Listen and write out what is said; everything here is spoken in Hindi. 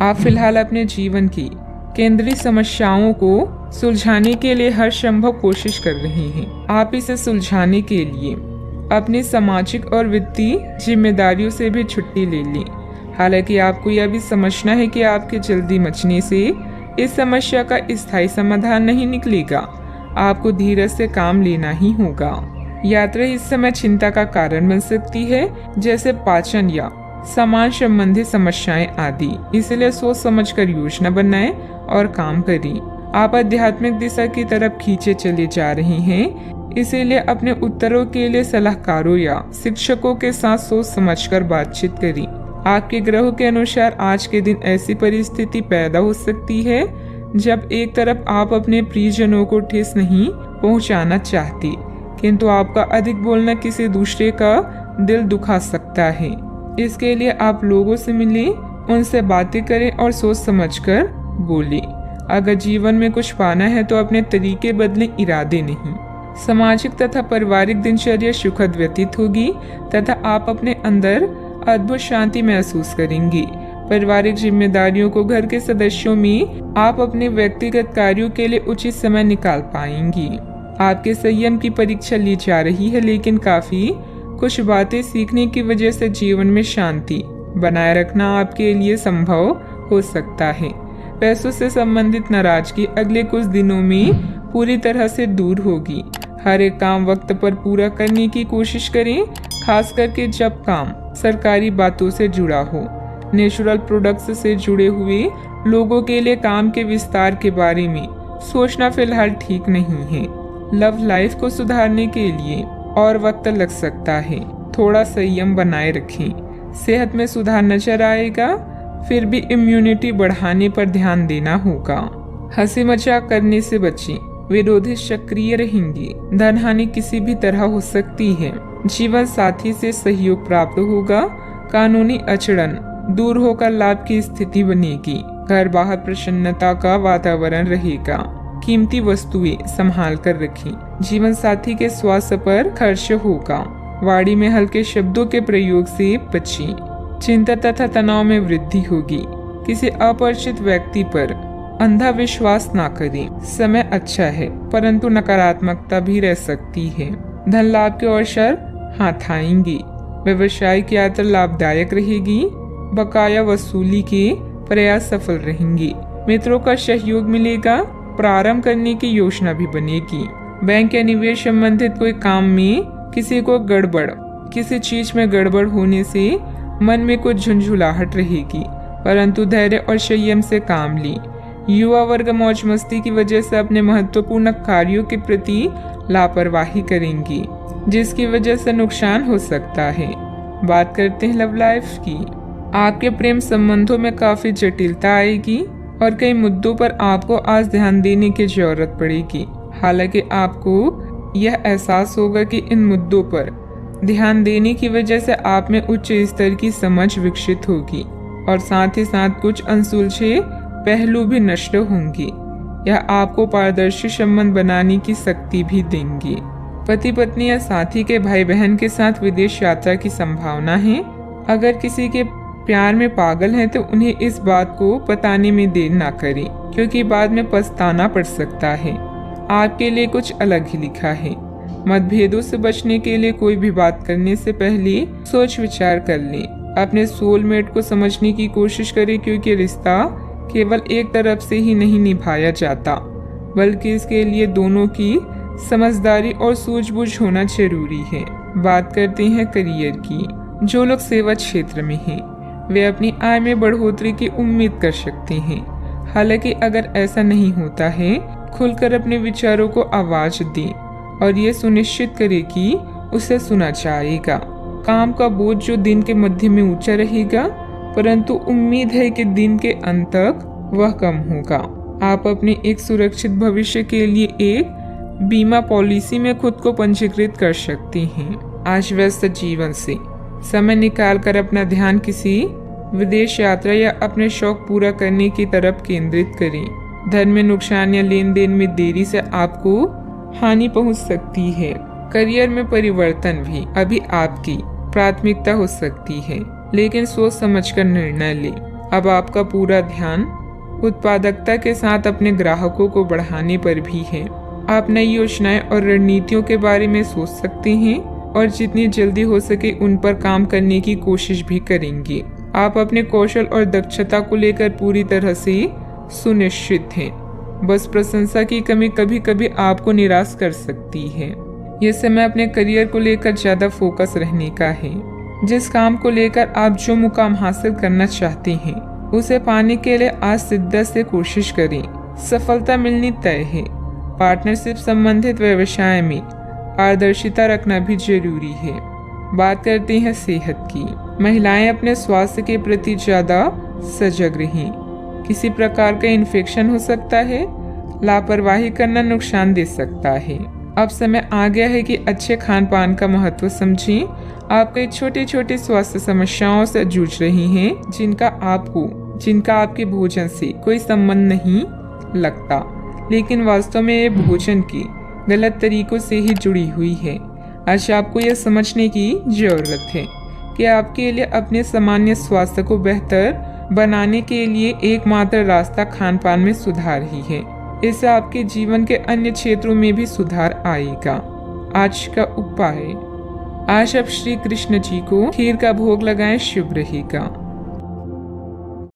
आप फिलहाल अपने जीवन की केंद्रीय समस्याओं को सुलझाने के लिए हर संभव कोशिश कर रहे हैं। आप इसे सुलझाने के लिए अपनी सामाजिक और वित्तीय जिम्मेदारियों से भी छुट्टी ले लें। हालांकि आपको यह भी समझना है कि आपके जल्दी मचने से इस समस्या का स्थायी समाधान नहीं निकलेगा। आपको धीरज से काम लेना ही होगा। यात्रा इस समय चिंता का कारण बन सकती है, जैसे पाचन या सामान संबंधी समस्याएं आदि। इसलिए सोच समझकर योजना बनाएं और काम करें। आप आध्यात्मिक दिशा की तरफ खींचे चले जा रहे हैं, इसीलिए अपने उत्तरों के लिए सलाहकारों या शिक्षकों के साथ सोच समझकर बातचीत करें। आपके ग्रहों के अनुसार आज के दिन ऐसी परिस्थिति पैदा हो सकती है जब एक तरफ आप अपने प्रियजनों को ठेस नहीं पहुंचाना चाहते, किंतु आपका अधिक बोलना किसी दूसरे का दिल दुखा सकता है। इसके लिए आप लोगों से मिलें, उनसे बातें करें और सोच समझकर बोलें। अगर जीवन में कुछ पाना है तो अपने तरीके बदलें, इरादे नहीं। सामाजिक तथा पारिवारिक दिनचर्या सुखद व्यतीत होगी तथा आप अपने अंदर अद्भुत शांति महसूस करेंगे। पारिवारिक जिम्मेदारियों को घर के सदस्यों में आप अपने व्यक्तिगत कार्यों के लिए उचित समय निकाल पाएंगी। आपके संयम की परीक्षा ली जा रही है, लेकिन काफी कुछ बातें सीखने की वजह से जीवन में शांति बनाए रखना आपके लिए संभव हो सकता है। पैसों से संबंधित नाराजगी अगले कुछ दिनों में पूरी तरह से दूर होगी। हर एक काम वक्त पर पूरा करने की कोशिश करें, खास करके जब काम सरकारी बातों से जुड़ा हो। नेचुरल प्रोडक्ट्स से जुड़े हुए लोगों के लिए काम के विस्तार के बारे में सोचना फिलहाल ठीक नहीं है। लव लाइफ को सुधारने के लिए और वक्त लग सकता है, थोड़ा संयम बनाए रखें। सेहत में सुधार नजर आएगा, फिर भी इम्यूनिटी बढ़ाने पर ध्यान देना होगा। हंसी मजाक करने से बचें, विरोधी सक्रिय रहेंगे। धन हानि किसी भी तरह हो सकती है। जीवन साथी से सहयोग प्राप्त होगा। कानूनी अड़चन दूर होकर लाभ की स्थिति बनेगी। घर बाहर प्रसन्नता का वातावरण रहेगा। कीमती वस्तुएं संभाल कर रखें। जीवन साथी के स्वास्थ्य पर खर्च होगा। वाणी में हल्के शब्दों के प्रयोग से बचें। चिंता तथा तनाव में वृद्धि होगी। किसी अपरिचित व्यक्ति पर अंधा विश्वास ना करें। समय अच्छा है, परंतु नकारात्मकता भी रह सकती है। धन लाभ के अवसर हाथ आएंगे। व्यवसायिक यात्रा लाभदायक रहेगी। बकाया वसूली के प्रयास सफल रहेंगे। मित्रों का सहयोग मिलेगा। प्रारंभ करने की योजना भी बनेगी। बैंक या निवेश संबंधित कोई काम में किसी चीज में गड़बड़ होने से मन में कुछ झुंझुलाहट रहेगी, परंतु धैर्य और संयम से काम लें। युवा वर्ग मौज मस्ती की वजह से अपने महत्वपूर्ण कार्यों के प्रति लापरवाही करेंगी, जिसकी वजह से नुकसान हो सकता है। बात करते हैं लव लाइफ की। आपके प्रेम संबंधों में काफी जटिलता आएगी और कई मुद्दों पर आपको आज ध्यान देने की जरूरत पड़ेगी। हालांकि आपको यह एहसास होगा कि इन मुद्दों पर ध्यान देने की वजह से आप में उच्च स्तर की समझ विकसित होगी और साथ ही साथ कुछ अनसुलझे पहलू भी नष्ट होंगे। यह आपको पारदर्शी संबंध बनाने की शक्ति भी देंगे। पति पत्नी या साथी के भाई बहन के साथ विदेश यात्रा की संभावना है। अगर किसी के प्यार में पागल हैं तो उन्हें इस बात को बताने में देर ना करें, क्योंकि बाद में पछताना पड़ सकता है। आपके लिए कुछ अलग ही लिखा है। मतभेदों से बचने के लिए कोई भी बात करने से पहले सोच विचार कर लें। अपने सोलमेट को समझने की कोशिश करें, क्योंकि रिश्ता केवल एक तरफ से ही नहीं निभाया जाता, बल्कि इसके लिए दोनों की समझदारी और सूझबूझ होना जरूरी है। बात करते हैं करियर की। जो लोग सेवा क्षेत्र में हैं, वे अपनी आय में बढ़ोतरी की उम्मीद कर सकते हैं। हालांकि अगर ऐसा नहीं होता है, खुलकर अपने विचारों को आवाज दें और ये सुनिश्चित करें कि उसे सुना जाएगा। काम का बोझ जो दिन के मध्य में ऊंचा रहेगा, परंतु उम्मीद है कि दिन के अंत तक वह कम होगा। आप अपने एक सुरक्षित भविष्य के लिए एक बीमा पॉलिसी में खुद को पंजीकृत कर सकते हैं। आज व्यस्त जीवन से समय निकालकर अपना ध्यान किसी विदेश यात्रा या अपने शौक पूरा करने की तरफ केंद्रित करें। धन में नुकसान या लेन देन में देरी से आपको हानि पहुंच सकती है। करियर में परिवर्तन भी अभी आपकी प्राथमिकता हो सकती है, लेकिन सोच समझकर निर्णय लें। अब आपका पूरा ध्यान उत्पादकता के साथ अपने ग्राहकों को बढ़ाने पर भी है। आप नई योजनाएं और रणनीतियों के बारे में सोच सकते हैं और जितनी जल्दी हो सके उन पर काम करने की कोशिश भी करेंगे। आप अपने कौशल और दक्षता को लेकर पूरी तरह से सुनिश्चित हैं। बस प्रशंसा की कमी कभी कभी आपको निराश कर सकती है। ये समय अपने करियर को लेकर ज्यादा फोकस रहने का है। जिस काम को लेकर आप जो मुकाम हासिल करना चाहते हैं उसे पाने के लिए आज शिद्दत से कोशिश करें। सफलता मिलनी तय है। पार्टनरशिप संबंधित व्यवसाय में पारदर्शिता रखना भी जरूरी है। बात करते हैं सेहत की। महिलाएं अपने स्वास्थ्य के प्रति ज्यादा सजग रहें। किसी प्रकार का इन्फेक्शन हो सकता है। लापरवाही करना नुकसान दे सकता है। अब समय आ गया है कि अच्छे खान पान का महत्व समझें। आप कई छोटी छोटी स्वास्थ्य समस्याओं से जूझ रही हैं जिनका आपके भोजन से कोई संबंध नहीं लगता, लेकिन वास्तव में ये भोजन के गलत तरीकों से ही जुड़ी हुई है। आज आपको यह समझने की जरूरत है कि आपके लिए अपने सामान्य स्वास्थ्य को बेहतर बनाने के लिए एकमात्र रास्ता खान पान में सुधार ही है। इससे आपके जीवन के अन्य क्षेत्रों में भी सुधार आएगा। आज का उपाय, आज आप श्री कृष्ण जी को खीर का भोग लगाएं, शुभ रहेगा।